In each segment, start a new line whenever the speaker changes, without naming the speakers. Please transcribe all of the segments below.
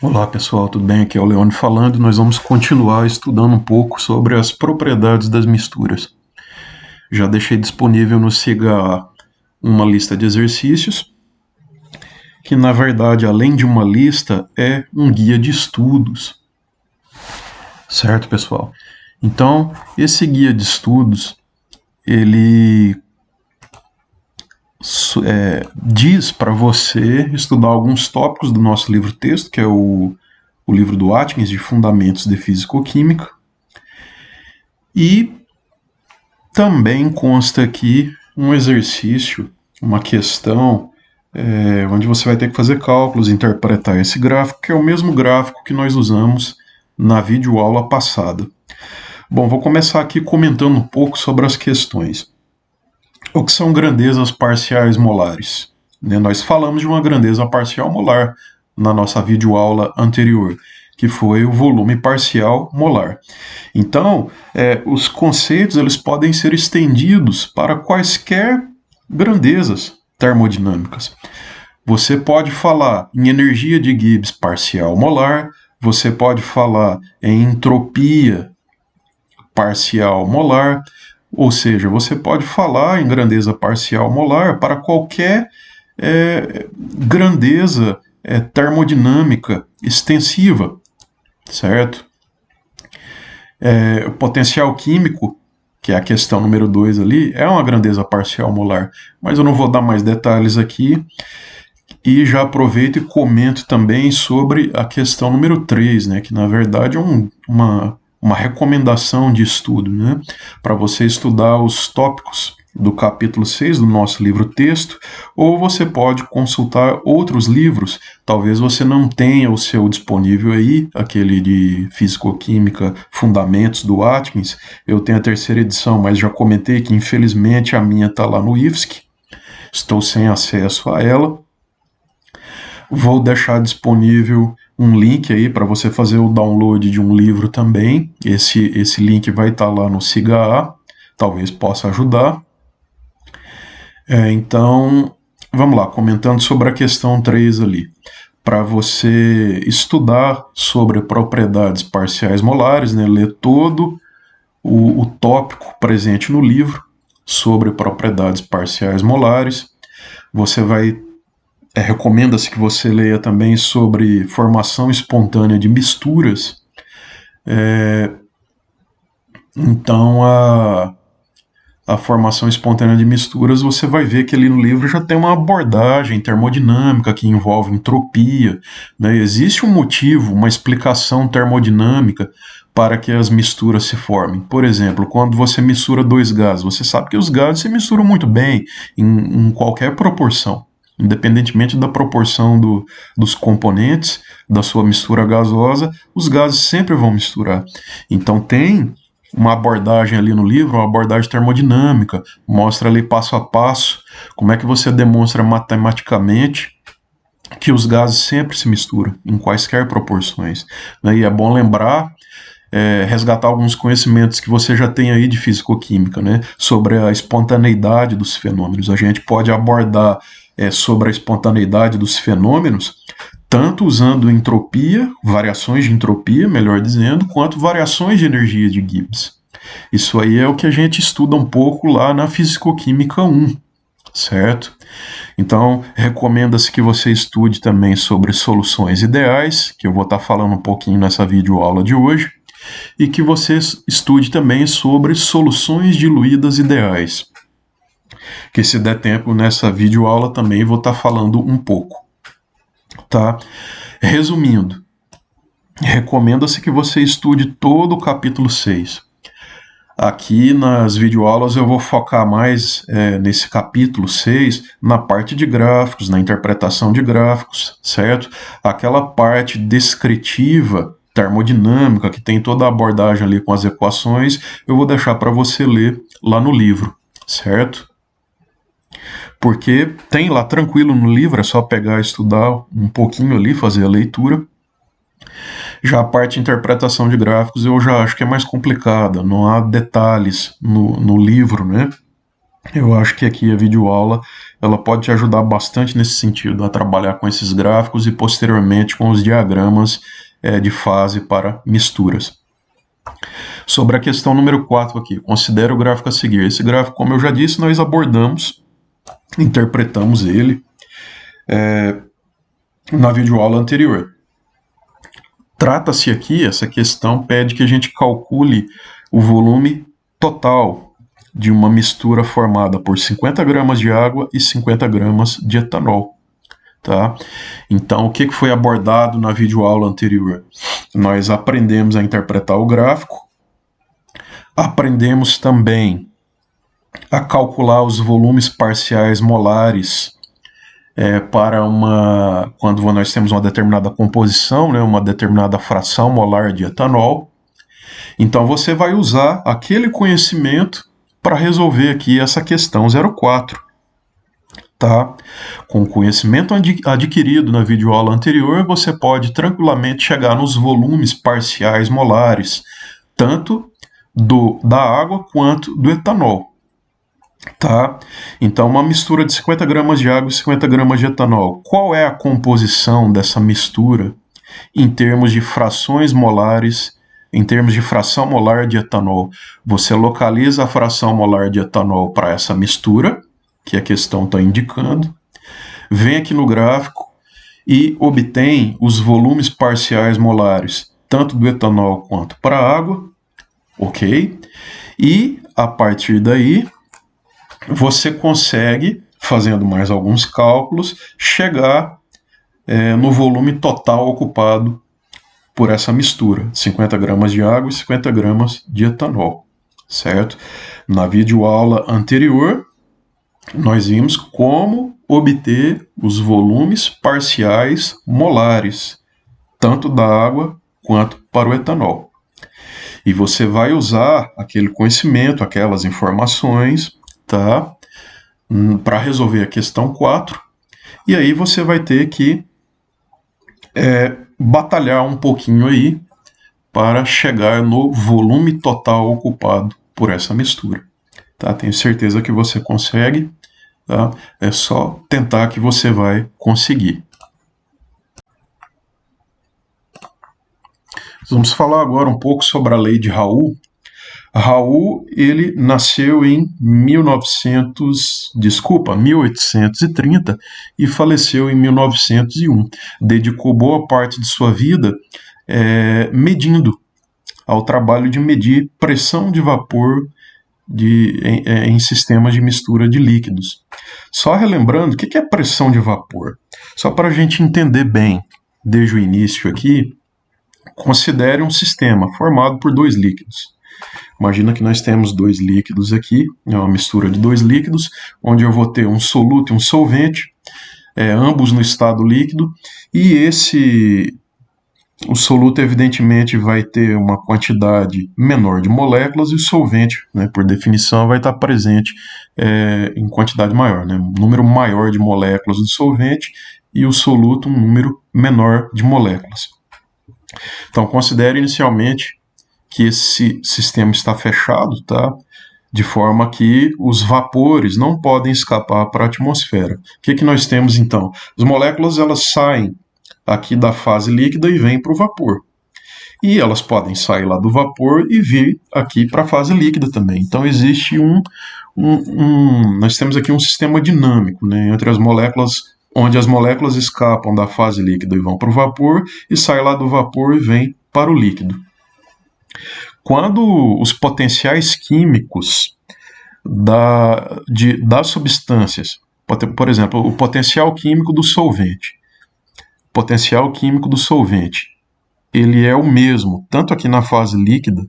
Olá pessoal, tudo bem? Aqui é o Leone falando e nós vamos continuar estudando um pouco sobre as propriedades das misturas. Já deixei disponível no Siga uma lista de exercícios, que na verdade, além de uma lista, é um guia de estudos. Certo, pessoal? Então, esse guia de estudos, ele diz para você estudar alguns tópicos do nosso livro-texto, que é o livro do Atkins, de Fundamentos de Físico-Química, e também consta aqui um exercício, uma questão, onde você vai ter que fazer cálculos, interpretar esse gráfico, que é o mesmo gráfico que nós usamos na videoaula passada. Bom, vou começar aqui comentando um pouco sobre as questões. O que são grandezas parciais molares? Nós falamos de uma grandeza parcial molar na nossa videoaula anterior, que foi o volume parcial molar. Então, os conceitos eles podem ser estendidos para quaisquer grandezas termodinâmicas. Você pode falar em energia de Gibbs parcial molar, você pode falar em entropia parcial molar, ou seja, você pode falar em grandeza parcial molar para qualquer grandeza termodinâmica extensiva, certo? O potencial químico, que é a questão número 2 ali, é uma grandeza parcial molar, mas eu não vou dar mais detalhes aqui. E já aproveito e comento também sobre a questão número 3, né, que na verdade é uma recomendação de estudo, né, para você estudar os tópicos do capítulo 6 do nosso livro-texto, ou você pode consultar outros livros, talvez você não tenha o seu disponível aí, aquele de Físico-Química Fundamentos do Atkins, eu tenho a terceira edição, mas já comentei que infelizmente a minha está lá no IFSC, estou sem acesso a ela. Vou deixar disponível um link aí para você fazer o download de um livro também. Esse link vai estar lá no Siga, talvez possa ajudar. Então, vamos lá, comentando sobre a questão 3 ali. Para você estudar sobre propriedades parciais molares, né, ler todo o tópico presente no livro sobre propriedades parciais molares, você vai recomenda-se que você leia também sobre formação espontânea de misturas. Então, a formação espontânea de misturas, você vai ver que ali no livro já tem uma abordagem termodinâmica que envolve entropia, né? Existe um motivo, uma explicação termodinâmica para que as misturas se formem. Por exemplo, quando você mistura dois gases, você sabe que os gases se misturam muito bem em qualquer proporção. Independentemente da proporção dos componentes da sua mistura gasosa, os gases sempre vão misturar. Então tem uma abordagem ali no livro, uma abordagem termodinâmica, mostra ali passo a passo como é que você demonstra matematicamente que os gases sempre se misturam, em quaisquer proporções. E é bom lembrar, resgatar alguns conhecimentos que você já tem aí de físico-química, né, sobre a espontaneidade dos fenômenos. A gente pode abordar sobre a espontaneidade dos fenômenos, tanto usando entropia, variações de entropia, melhor dizendo, quanto variações de energia de Gibbs. Isso aí é o que a gente estuda um pouco lá na Físico-Química 1, certo? Então, recomenda-se que você estude também sobre soluções ideais, que eu vou estar falando um pouquinho nessa videoaula de hoje, e que você estude também sobre soluções diluídas ideais, que se der tempo nessa videoaula também vou estar falando um pouco. Tá? Resumindo, recomenda-se que você estude todo o capítulo 6. Aqui nas videoaulas eu vou focar mais nesse capítulo 6, na parte de gráficos, na interpretação de gráficos, certo? Aquela parte descritiva, termodinâmica, que tem toda a abordagem ali com as equações, eu vou deixar para você ler lá no livro, certo? Porque tem lá tranquilo no livro, é só pegar e estudar um pouquinho ali, fazer a leitura. Já a parte de interpretação de gráficos eu já acho que é mais complicada, não há detalhes no livro, né? Eu acho que aqui a videoaula ela pode te ajudar bastante nesse sentido, a trabalhar com esses gráficos e posteriormente com os diagramas de fase para misturas. Sobre a questão número 4 aqui, considere o gráfico a seguir. Esse gráfico, como eu já disse, nós abordamos, interpretamos ele na videoaula anterior. Trata-se aqui, essa questão pede que a gente calcule o volume total de uma mistura formada por 50 gramas de água e 50 gramas de etanol. Tá? Então, o que foi abordado na videoaula anterior? Nós aprendemos a interpretar o gráfico, aprendemos também a calcular os volumes parciais molares para quando nós temos uma determinada composição, né, uma determinada fração molar de etanol. Então você vai usar aquele conhecimento para resolver aqui essa questão 04. Tá? Com o conhecimento adquirido na videoaula anterior, você pode tranquilamente chegar nos volumes parciais molares, tanto da água quanto do etanol. Tá? Então, uma mistura de 50 gramas de água e 50 gramas de etanol. Qual é a composição dessa mistura em termos de frações molares, em termos de fração molar de etanol? Você localiza a fração molar de etanol para essa mistura, que a questão está indicando, vem aqui no gráfico e obtém os volumes parciais molares, tanto do etanol quanto para a água, ok? E, a partir daí, você consegue, fazendo mais alguns cálculos, chegar no volume total ocupado por essa mistura, 50 gramas de água e 50 gramas de etanol, certo? Na videoaula anterior, nós vimos como obter os volumes parciais molares, tanto da água quanto para o etanol. E você vai usar aquele conhecimento, aquelas informações, tá? Para resolver a questão 4. E aí você vai ter que batalhar um pouquinho aí para chegar no volume total ocupado por essa mistura. Tá? Tenho certeza que você consegue. Tá? É só tentar que você vai conseguir. Vamos falar agora um pouco sobre a lei de Raoult. Raoult, ele nasceu em 1830 e faleceu em 1901. Dedicou boa parte de sua vida medindo ao trabalho de medir pressão de vapor em sistemas de mistura de líquidos. Só relembrando, o que é pressão de vapor? Só para a gente entender bem, desde o início aqui, considere um sistema formado por dois líquidos. Imagina que nós temos dois líquidos aqui, uma mistura de dois líquidos, onde eu vou ter um soluto e um solvente, ambos no estado líquido, e o soluto, evidentemente, vai ter uma quantidade menor de moléculas e o solvente, né, por definição, vai estar presente em quantidade maior, né, um número maior de moléculas do solvente e o soluto um número menor de moléculas. Então, considere inicialmente que esse sistema está fechado, tá? De forma que os vapores não podem escapar para a atmosfera. O que nós temos então? As moléculas elas saem aqui da fase líquida e vêm para o vapor. E elas podem sair lá do vapor e vir aqui para a fase líquida também. Então existe nós temos aqui um sistema dinâmico, né, entre as moléculas, onde as moléculas escapam da fase líquida e vão para o vapor, e saem lá do vapor e vêm para o líquido. Quando os potenciais químicos das substâncias, por exemplo, o potencial químico do solvente, ele é o mesmo, tanto aqui na fase líquida,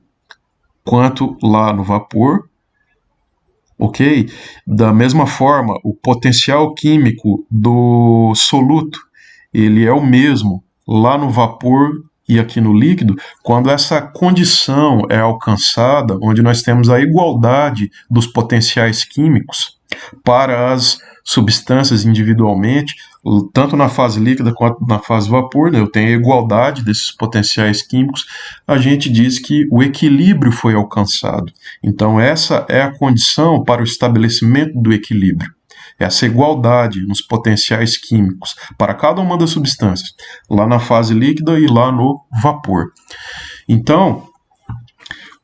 quanto lá no vapor, ok? Da mesma forma, o potencial químico do soluto, ele é o mesmo lá no vapor e aqui no líquido, quando essa condição é alcançada, onde nós temos a igualdade dos potenciais químicos para as substâncias individualmente, tanto na fase líquida quanto na fase vapor, né? Eu tenho a igualdade desses potenciais químicos, a gente diz que o equilíbrio foi alcançado. Então, essa é a condição para o estabelecimento do equilíbrio. Essa igualdade nos potenciais químicos para cada uma das substâncias, lá na fase líquida e lá no vapor. Então,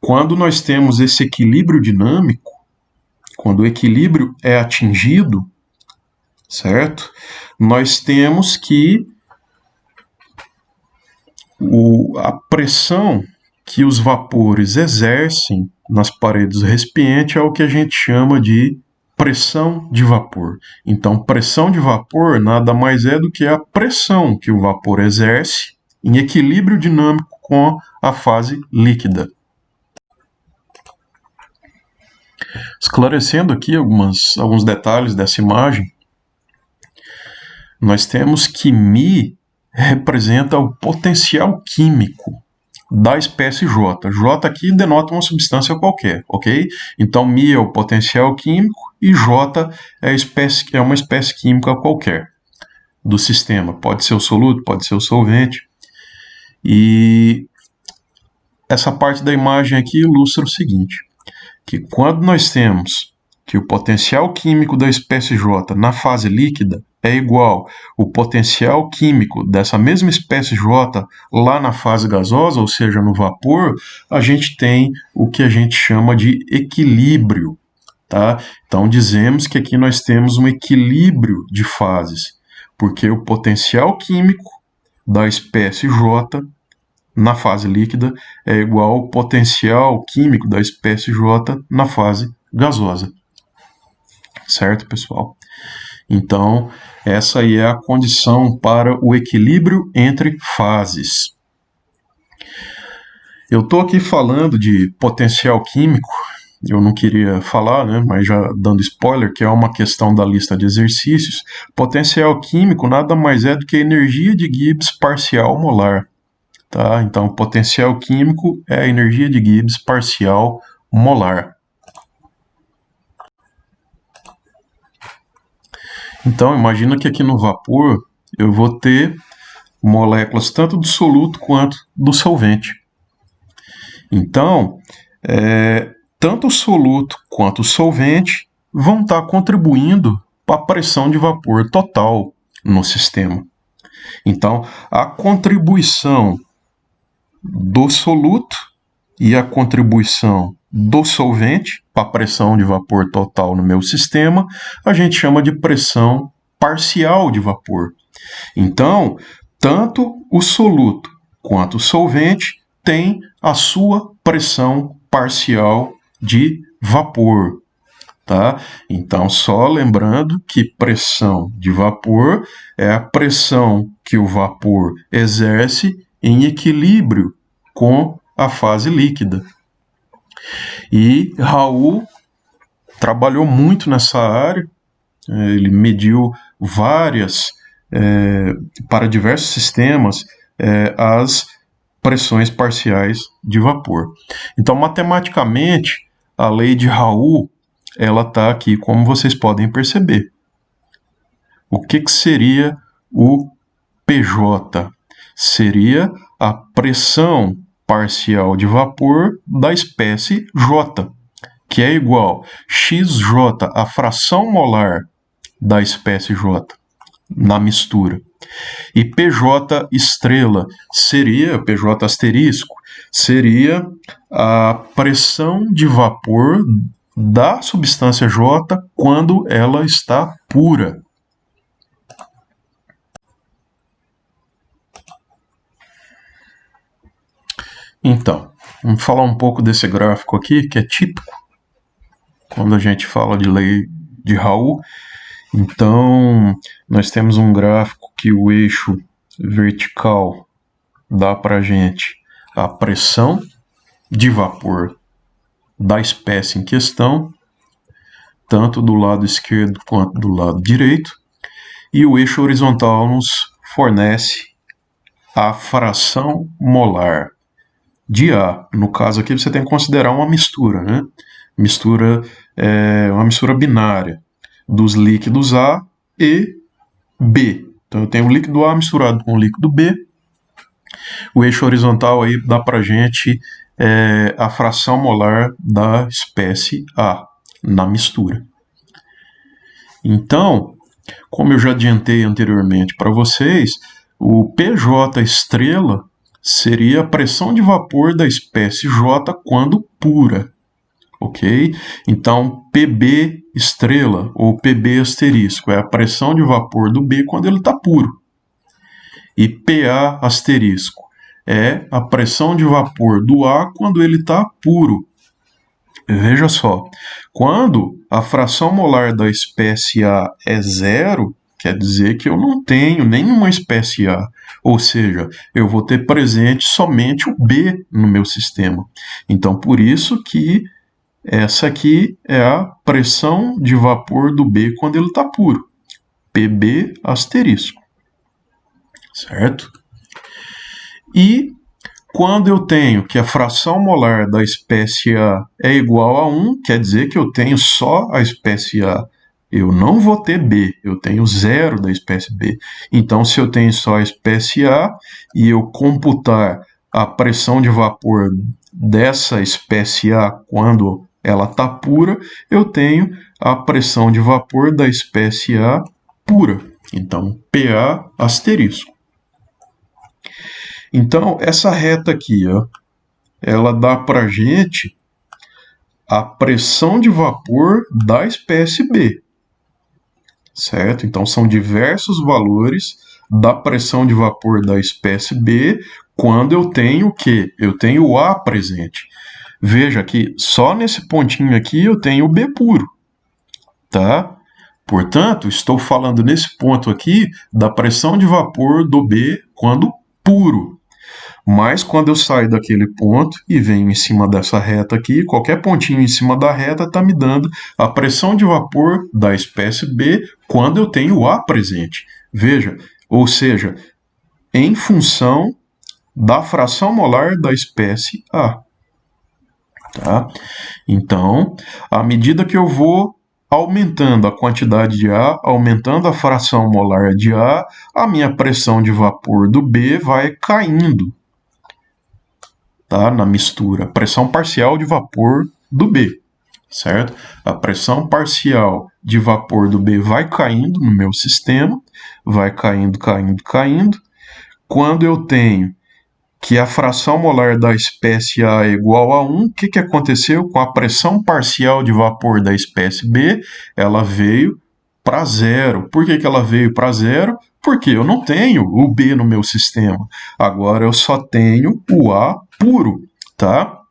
quando nós temos esse equilíbrio dinâmico, quando o equilíbrio é atingido, certo? Nós temos que a pressão que os vapores exercem nas paredes do recipiente é o que a gente chama de pressão de vapor. Então, pressão de vapor nada mais é do que a pressão que o vapor exerce em equilíbrio dinâmico com a fase líquida. Esclarecendo aqui alguns detalhes dessa imagem, nós temos que μ representa o potencial químico da espécie J. J aqui denota uma substância qualquer, ok? Então, μ é o potencial químico e J é uma espécie química qualquer do sistema. Pode ser o soluto, pode ser o solvente. E essa parte da imagem aqui ilustra o seguinte, que quando nós temos que o potencial químico da espécie J na fase líquida é igual ao potencial químico dessa mesma espécie J lá na fase gasosa, ou seja, no vapor, a gente tem o que a gente chama de equilíbrio. Tá? Então, dizemos que aqui nós temos um equilíbrio de fases, porque o potencial químico da espécie J na fase líquida é igual ao potencial químico da espécie J na fase gasosa. Certo, pessoal? Então, essa aí é a condição para o equilíbrio entre fases. Eu estou aqui falando de potencial químico, eu não queria falar, né, mas já dando spoiler, que é uma questão da lista de exercícios. Potencial químico nada mais é do que a energia de Gibbs parcial molar. Tá? Então, potencial químico é a energia de Gibbs parcial molar. Então, imagina que aqui no vapor eu vou ter moléculas tanto do soluto quanto do solvente. Então, tanto o soluto quanto o solvente vão estar contribuindo para a pressão de vapor total no sistema. Então, a contribuição do soluto e a contribuição do solvente para a pressão de vapor total no meu sistema, a gente chama de pressão parcial de vapor. Então, tanto o soluto quanto o solvente têm a sua pressão parcial de vapor. Tá? Então, só lembrando que pressão de vapor é a pressão que o vapor exerce em equilíbrio com a fase líquida. E Raoult trabalhou muito nessa área, ele mediu para diversos sistemas, as pressões parciais de vapor. Então, matematicamente, a lei de Raoult, ela está aqui, como vocês podem perceber. O que seria o PJ? Seria a pressão parcial de vapor da espécie J, que é igual XJ, a fração molar da espécie J, na mistura. E PJ estrela seria, PJ asterisco, seria a pressão de vapor da substância J quando ela está pura. Então, vamos falar um pouco desse gráfico aqui, que é típico quando a gente fala de lei de Raoult. Então, nós temos um gráfico que o eixo vertical dá para a gente a pressão de vapor da espécie em questão, tanto do lado esquerdo quanto do lado direito, e o eixo horizontal nos fornece a fração molar de A. No caso aqui você tem que considerar uma mistura, né? Mistura é uma mistura binária. dos líquidos A e B. Então eu tenho o líquido A misturado com o líquido B. O eixo horizontal aí dá para a gente a fração molar da espécie A na mistura. Então, como eu já adiantei anteriormente para vocês, o PJ estrela seria a pressão de vapor da espécie J quando pura. Ok? Então, PB estrela ou PB asterisco é a pressão de vapor do B quando ele está puro. E PA asterisco é a pressão de vapor do A quando ele está puro. Veja só, quando a fração molar da espécie A é zero, quer dizer que eu não tenho nenhuma espécie A, ou seja, eu vou ter presente somente o B no meu sistema. Então, por isso que essa aqui é a pressão de vapor do B quando ele está puro, PB asterisco, certo? E quando eu tenho que a fração molar da espécie A é igual a 1, quer dizer que eu tenho só a espécie A. Eu não vou ter B, eu tenho zero da espécie B. Então, se eu tenho só a espécie A e eu computar a pressão de vapor dessa espécie A quando ela está pura, eu tenho a pressão de vapor da espécie A pura. Então, PA asterisco. Então, essa reta aqui, ó, ela dá para a gente a pressão de vapor da espécie B, certo? Então, são diversos valores da pressão de vapor da espécie B quando eu tenho o quê? Eu tenho o A presente. Veja que só nesse pontinho aqui eu tenho o B puro, tá? Portanto, estou falando nesse ponto aqui da pressão de vapor do B quando puro. Mas quando eu saio daquele ponto e venho em cima dessa reta aqui, qualquer pontinho em cima da reta está me dando a pressão de vapor da espécie B quando eu tenho o A presente. Veja, ou seja, em função da fração molar da espécie A. Tá? Então, à medida que eu vou aumentando a quantidade de A, aumentando a fração molar de A, a minha pressão de vapor do B vai caindo, tá? Na mistura. Pressão parcial de vapor do B, certo? A pressão parcial de vapor do B vai caindo no meu sistema, vai caindo, caindo, caindo. Quando eu tenho que a fração molar da espécie A é igual a 1, o que aconteceu com a pressão parcial de vapor da espécie B? Ela veio para zero. Por que ela veio para zero? Porque eu não tenho o B no meu sistema. Agora eu só tenho o A puro, tá?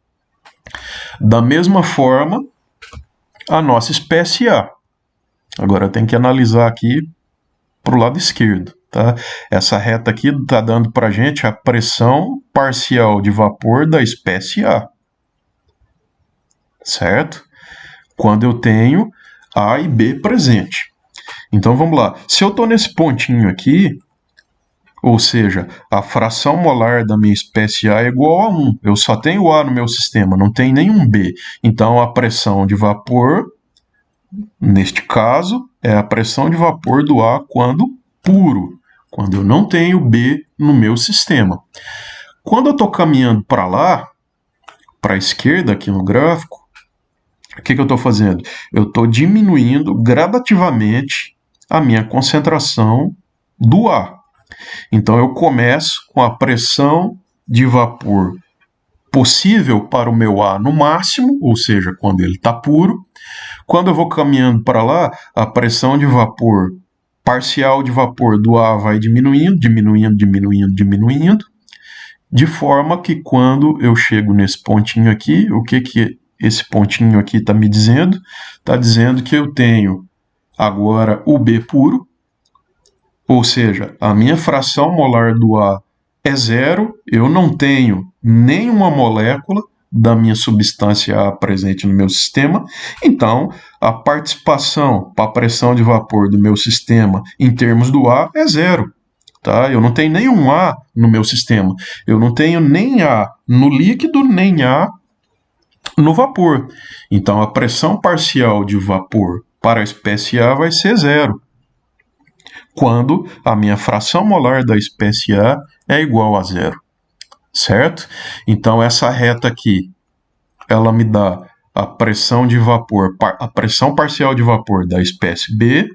Da mesma forma, a nossa espécie A. Agora tem que analisar aqui para o lado esquerdo. Tá? Essa reta aqui está dando para a gente a pressão parcial de vapor da espécie A, certo? Quando eu tenho A e B presente. Então vamos lá. Se eu estou nesse pontinho aqui, ou seja, a fração molar da minha espécie A é igual a 1. Eu só tenho A no meu sistema, não tem nenhum B. Então a pressão de vapor, neste caso, é a pressão de vapor do A quando puro, quando eu não tenho B no meu sistema. Quando eu estou caminhando para lá, para a esquerda aqui no gráfico, o que eu estou fazendo? Eu estou diminuindo gradativamente a minha concentração do A. Então eu começo com a pressão de vapor possível para o meu A no máximo, ou seja, quando ele está puro. Quando eu vou caminhando para lá, a pressão de vapor parcial de vapor do A vai diminuindo, diminuindo, diminuindo, diminuindo, de forma que quando eu chego nesse pontinho aqui, o que esse pontinho aqui está me dizendo? Está dizendo que eu tenho agora o B puro, ou seja, a minha fração molar do A é zero, eu não tenho nenhuma molécula da minha substância A presente no meu sistema, então a participação para a pressão de vapor do meu sistema em termos do A é zero. Tá? Eu não tenho nenhum A no meu sistema, eu não tenho nem A no líquido, nem A no vapor. Então a pressão parcial de vapor para a espécie A vai ser 0, quando a minha fração molar da espécie A é igual a 0, certo? Então, essa reta aqui, ela me dá a pressão de vapor, a pressão parcial de vapor da espécie B,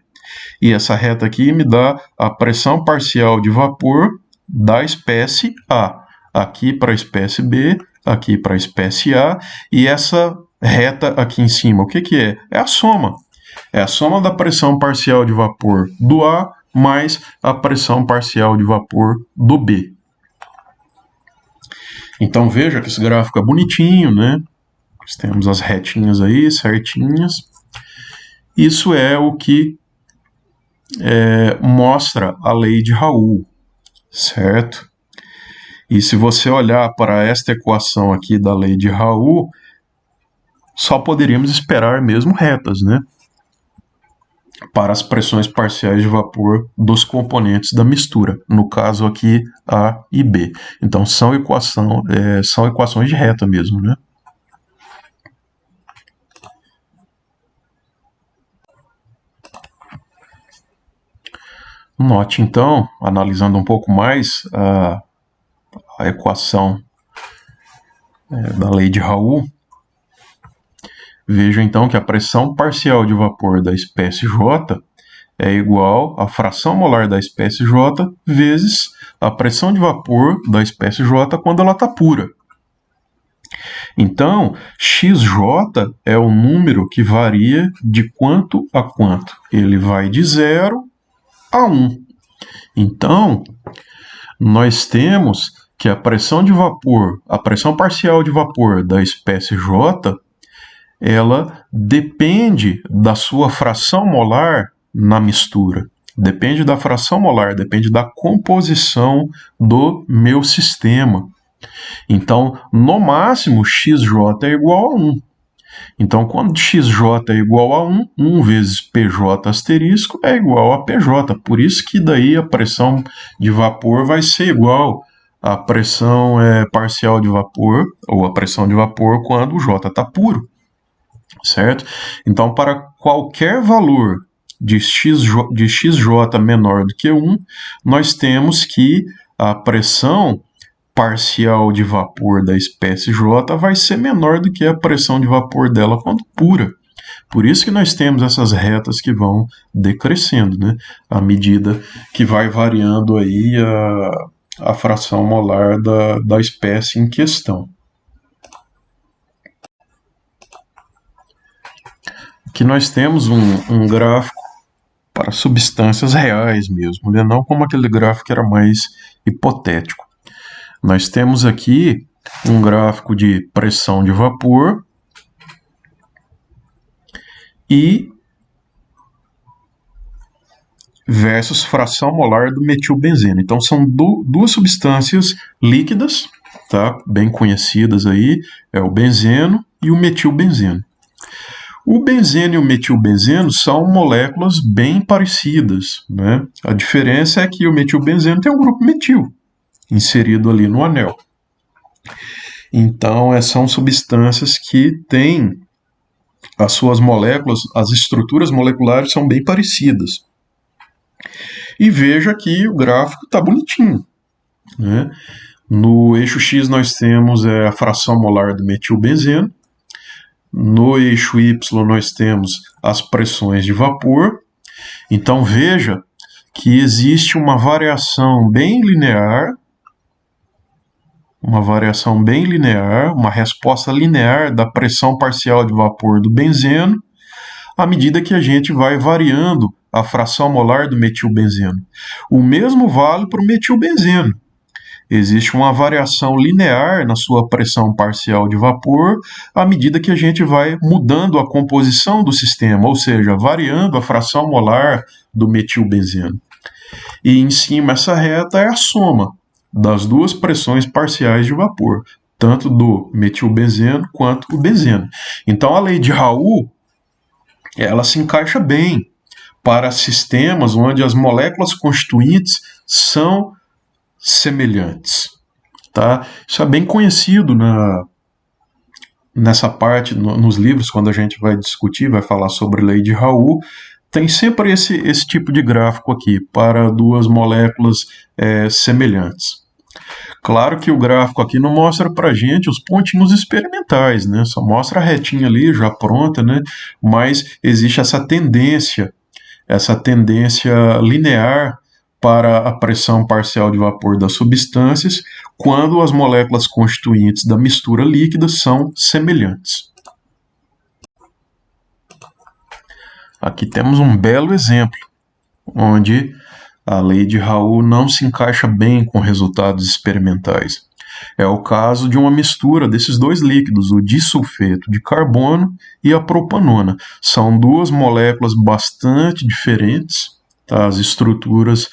e essa reta aqui me dá a pressão parcial de vapor da espécie A. Aqui para a espécie B, aqui para a espécie A, e essa reta aqui em cima, o que que é? É a soma. É a soma da pressão parcial de vapor do A mais a pressão parcial de vapor do B. Então veja que esse gráfico é bonitinho, né? Nós temos as retinhas aí, certinhas. Isso é o que mostra a lei de Raoult, certo? E se você olhar para esta equação aqui da lei de Raoult, só poderíamos esperar mesmo retas, né? Para as pressões parciais de vapor dos componentes da mistura, no caso aqui A e B. Então são equações de reta mesmo, né? Note então, analisando um pouco mais a equação da lei de Raoult, veja então que a pressão parcial de vapor da espécie J é igual à fração molar da espécie J vezes a pressão de vapor da espécie J quando ela está pura. Então, XJ é o número que varia de quanto a quanto. Ele vai de 0 a 1. Então, nós temos que a pressão de vapor, a pressão parcial de vapor da espécie J, ela depende da sua fração molar na mistura. Depende da fração molar, depende da composição do meu sistema. Então, no máximo, XJ é igual a 1. Então, quando XJ é igual a 1, 1 vezes PJ asterisco é igual a PJ. Por isso que daí a pressão de vapor vai ser igual à pressão parcial de vapor, ou a pressão de vapor quando o J está puro, certo? Então, para qualquer valor de XJ menor do que 1, nós temos que a pressão parcial de vapor da espécie J vai ser menor do que a pressão de vapor dela quando pura. Por isso que nós temos essas retas que vão decrescendo, né? À medida que vai variando aí a fração molar da espécie em questão. Aqui nós temos um gráfico para substâncias reais mesmo, né? Não como aquele gráfico que era mais hipotético. Nós temos aqui um gráfico de pressão de vapor e versus fração molar do metilbenzeno. Então são duas substâncias líquidas, tá? Bem conhecidas aí, é o benzeno e o metilbenzeno. O benzeno e o metilbenzeno são moléculas bem parecidas, né? A diferença é que o metilbenzeno tem um grupo metil inserido ali no anel. Então, são substâncias que têm as suas moléculas, as estruturas moleculares são bem parecidas. E veja que o gráfico está bonitinho, né? No eixo X nós temos a fração molar do metilbenzeno. No eixo Y nós temos as pressões de vapor. Então veja que existe uma variação bem linear, uma resposta linear da pressão parcial de vapor do benzeno, à medida que a gente vai variando a fração molar do metilbenzeno. O mesmo vale para o metilbenzeno. Existe uma variação linear na sua pressão parcial de vapor à medida que a gente vai mudando a composição do sistema, ou seja, variando a fração molar do metilbenzeno. E em cima essa reta é a soma das duas pressões parciais de vapor, tanto do metilbenzeno quanto o benzeno. Então a lei de Raoult, ela se encaixa bem para sistemas onde as moléculas constituintes são semelhantes, tá? Isso é bem conhecido nessa parte, nos livros, quando a gente vai discutir, vai falar sobre a lei de Raoult, tem sempre esse tipo de gráfico aqui, para duas moléculas semelhantes. Claro que o gráfico aqui não mostra para gente os pontinhos experimentais, né? Só mostra a retinha ali, já pronta, né? Mas existe essa tendência linear para a pressão parcial de vapor das substâncias quando as moléculas constituintes da mistura líquida são semelhantes. Aqui temos um belo exemplo, onde a lei de Raoult não se encaixa bem com resultados experimentais. É o caso de uma mistura desses dois líquidos, o disulfeto de carbono e a propanona. São duas moléculas bastante diferentes, tá? As estruturas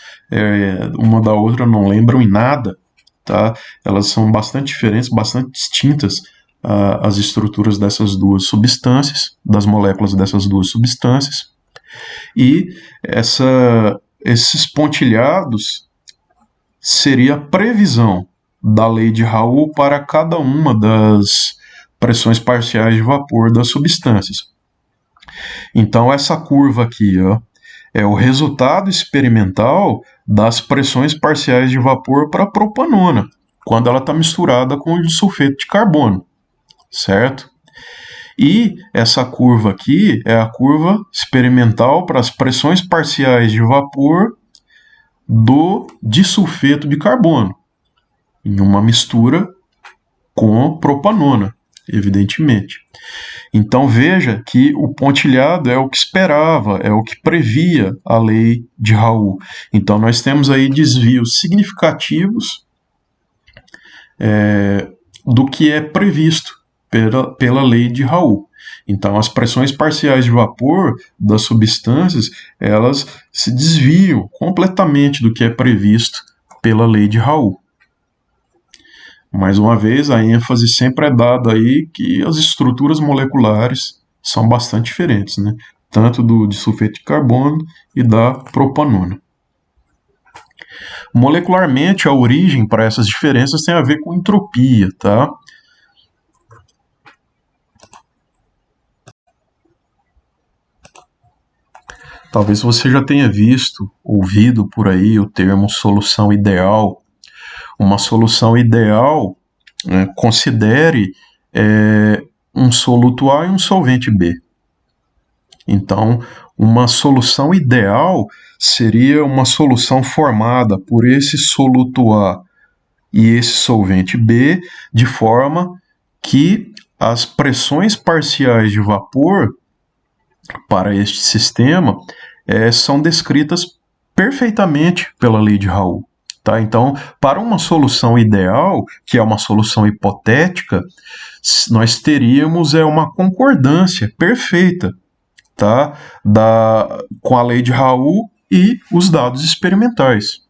uma da outra não lembram em nada, tá? Elas são bastante diferentes, bastante distintas, as estruturas dessas duas substâncias, das moléculas dessas duas substâncias, e esses pontilhados seria a previsão da lei de Raoult para cada uma das pressões parciais de vapor das substâncias. Então essa curva aqui, ó, é o resultado experimental das pressões parciais de vapor para a propanona, quando ela está misturada com o disulfeto de carbono, certo? E essa curva aqui é a curva experimental para as pressões parciais de vapor do disulfeto de carbono, em uma mistura com propanona, evidentemente. Então veja que o pontilhado é o que esperava, é o que previa a lei de Raoult. Então nós temos aí desvios significativos do que é previsto pela lei de Raoult. Então as pressões parciais de vapor das substâncias, elas se desviam completamente do que é previsto pela lei de Raoult. Mais uma vez, a ênfase sempre é dada aí que as estruturas moleculares são bastante diferentes, né? Tanto do disulfeto de carbono e da propanona. Molecularmente, a origem para essas diferenças tem a ver com entropia, tá? Talvez você já tenha ouvido por aí o termo solução ideal. Uma solução ideal considere um soluto A e um solvente B. Então, uma solução ideal seria uma solução formada por esse soluto A e esse solvente B, de forma que as pressões parciais de vapor para este sistema são descritas perfeitamente pela lei de Raoult. Tá? Então, para uma solução ideal, que é uma solução hipotética, nós teríamos uma concordância perfeita, tá? Com a lei de Raoult e os dados experimentais.